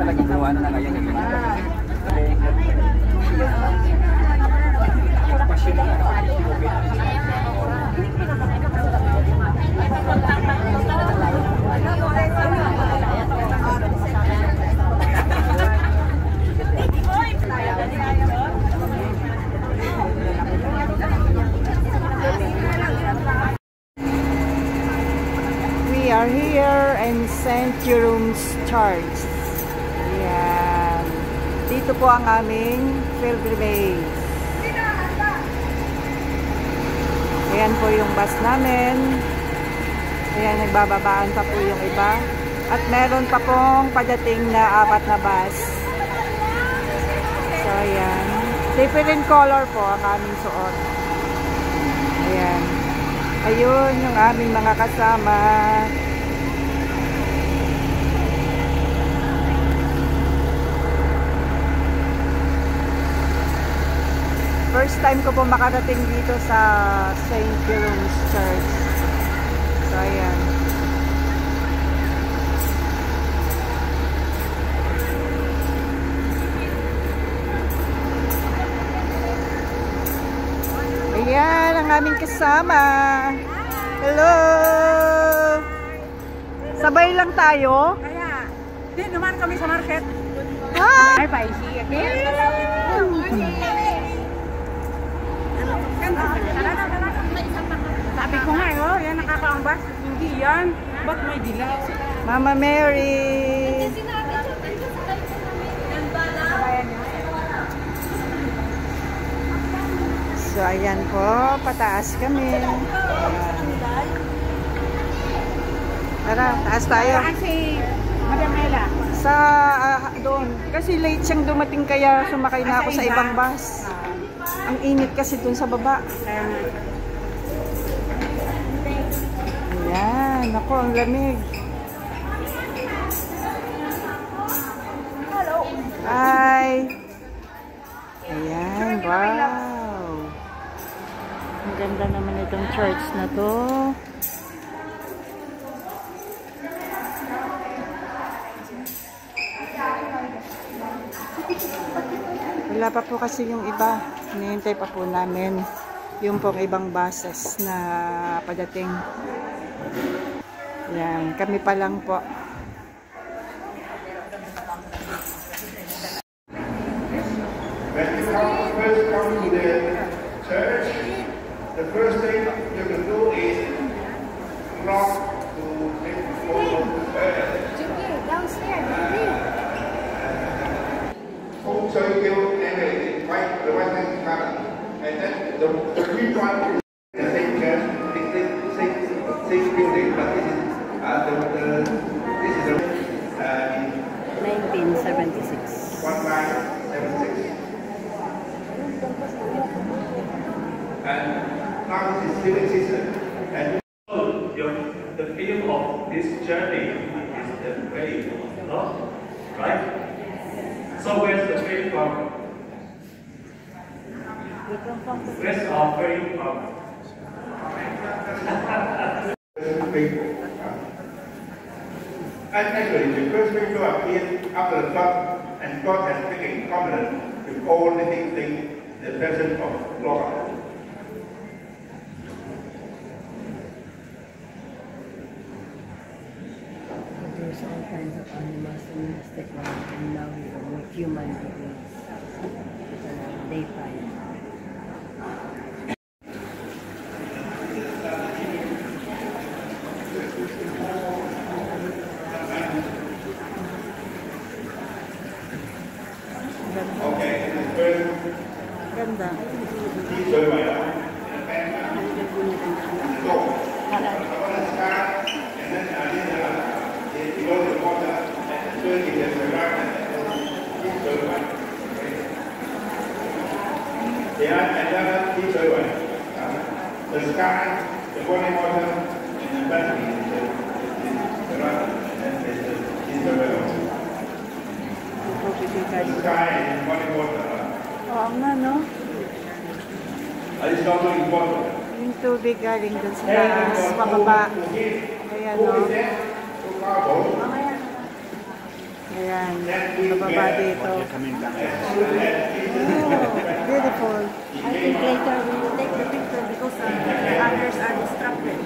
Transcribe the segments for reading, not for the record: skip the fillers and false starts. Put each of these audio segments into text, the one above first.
talagang gawa na kaya ganyan. Pasyon na We are here in St. Jerome's Church. Ayan. Dito po ang aming pilgrimage. Ayan po yung bus namin. Ayan, nagbababaan pa po yung iba. At meron pa pong padating na 4 na bus. So, ayan. Different color po ang aming suot. Ayan. Ayun yung aming mga kasama. First time ko po makarating dito sa St. Jerome's Church. So, ayan. Ayan ang aming kasama. Hello! Sabay lang tayo. Kaya, di naman kami sa market. Hi! Ay, paisi. Okay? Sabi ko nga, oh, yan nakakaambas. Hindi yan. Ba't may dilaw? Mama Mary! So, ayan po. Pataas kami. Ayan. Tara, taas tayo. Kasi, Madam Ella. Sa doon. Kasi late siyang dumating kaya sumakay na ako sa ibang bus. Ang init kasi doon sa baba. Ayan. Ako, ang lamig. Hi! Ayan, wow! Ang ganda naman itong church na to. Wala pa po kasi yung iba. Hinihintay pa po namin yung pong ibang buses na padating. Yan, kami pa lang po. When you first come to the church, the first thing you can do is knock to take the floor of the bed. So you give the white thing color, and then the green one is the same church, same building, but this is this is 1976. 1976. And now this is civil season. And the theme of this journey is the faith, no? Right? So where's the faith from? Where's our faith from? And actually, the first people appeared after the flood, and God has taken covenant with all living things, the presence of God. There's all kinds of animals in mystic world, and now we are with human beings. Day 5. Ganda. The sky, the body water, and the battery is the right, and is the well. The sky and body water. Oo nga, no? It's not very important. Yung tubig galing dun sa taas, pababa. Ayan, no? Ayan. dito. Oh, beautiful. I think later we will take the picture because the others are distracted.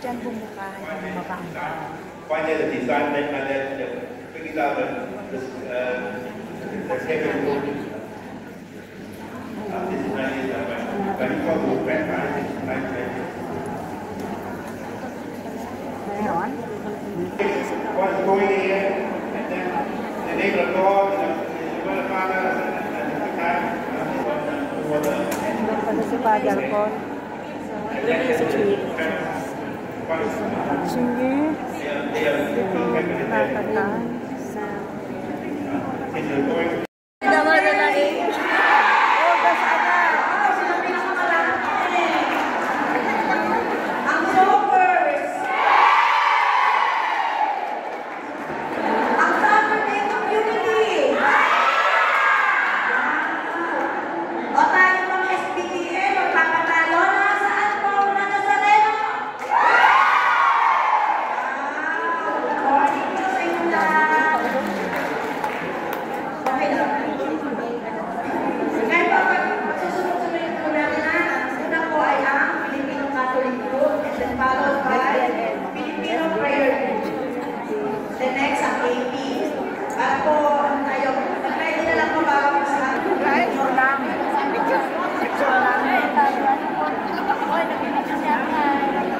Diyan bumukahan yung mabangga. Finally, the design made by the bring it out the table. This is very very cool. Ngayon. What's going here, and then the neighbor dog, the father, and the time, Ano si Father Paul? Sige. Nakakataan.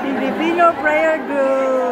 Filipino Prayer Group.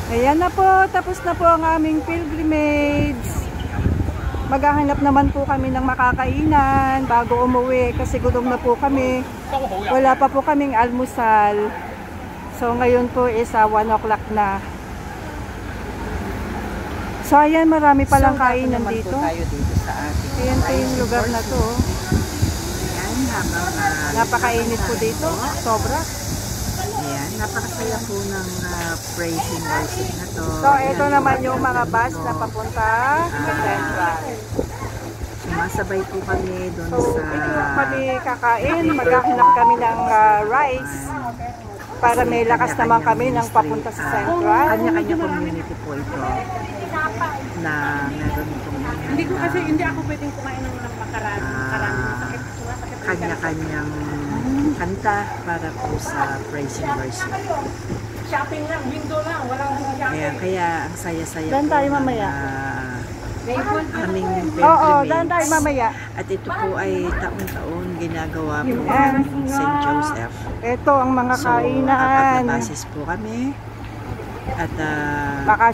Ayan na po, tapos na po ang aming pilgrimage. Maghahanap naman po kami ng makakainan bago umuwi kasi gutom na po kami. Wala pa po kaming almusal. So ngayon po is 1 o'clock na. So ayan, marami palang kainan dito. Tayo dito sa ating Ayan po yung lugar na to. Ayan, habang Napakainit po dito, sobra. ayan, napakasaya po ng praising worship na to. So ito naman yung mga bus na papunta sa Central. sumasabay po kami doon So, sa hindi po kami kakain. Maghahanap kami ng rice para may lakas naman kami ng papunta sa Central. Kanya-kanya community po ito na meron pong Hindi ko kasi, hindi ako pwedeng kumain ng makarami. Masakit. kanya-kanyang kanta para po sa praise and worship. Shopping lang, window lang, walang shopping. Kaya ang saya-saya Daan po tayo ng, mamaya. aming Oo, daan tayo pilgrimage. mamaya. At ito po ay taon-taon ginagawa po Yan. ng St. Joseph. Ito ang mga So, apat kainan. na basis po kami. At Baka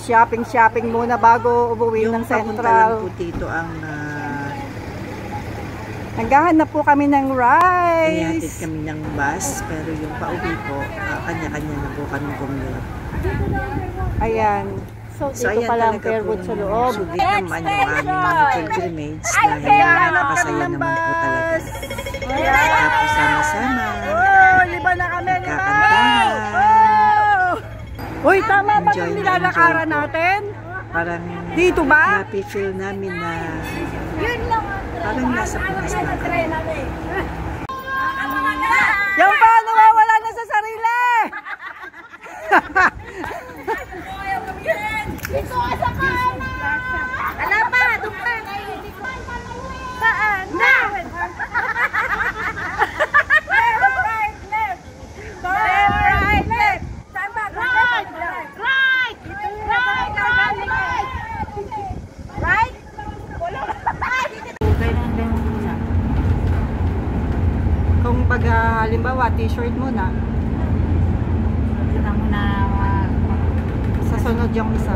shopping muna bago umuwi yung ng papunta lang Central. po dito ang Naghahanap po kami ng ihatid rice. kami ng bus. Pero yung pauwi po, kanya-kanya na po kami commute. Ayan. So, dito ayan pala ang talaga Fairwood po, sa loob. Sugit naman yung aming pilgrimage dahil nakakasaya naman po talaga. Tapos sama-sama, Oh, liba na kami, liba! kakantahan. Uy, tama ba Enjoy yung na nilalakaran enjoy po. natin? Parang Dito ba? napi-feel namin na parang nasa Pinas na kami. Yung pa, nawawala na sa sarili! Dito ka sa kanan! Wala pa! Doon pa! Saan? Na! Right, left! Right, left! Saan ba? Right! Right! Right! Right! Right? Kung pag halimbawa, t-shirt mo na, sa sunod yung isa.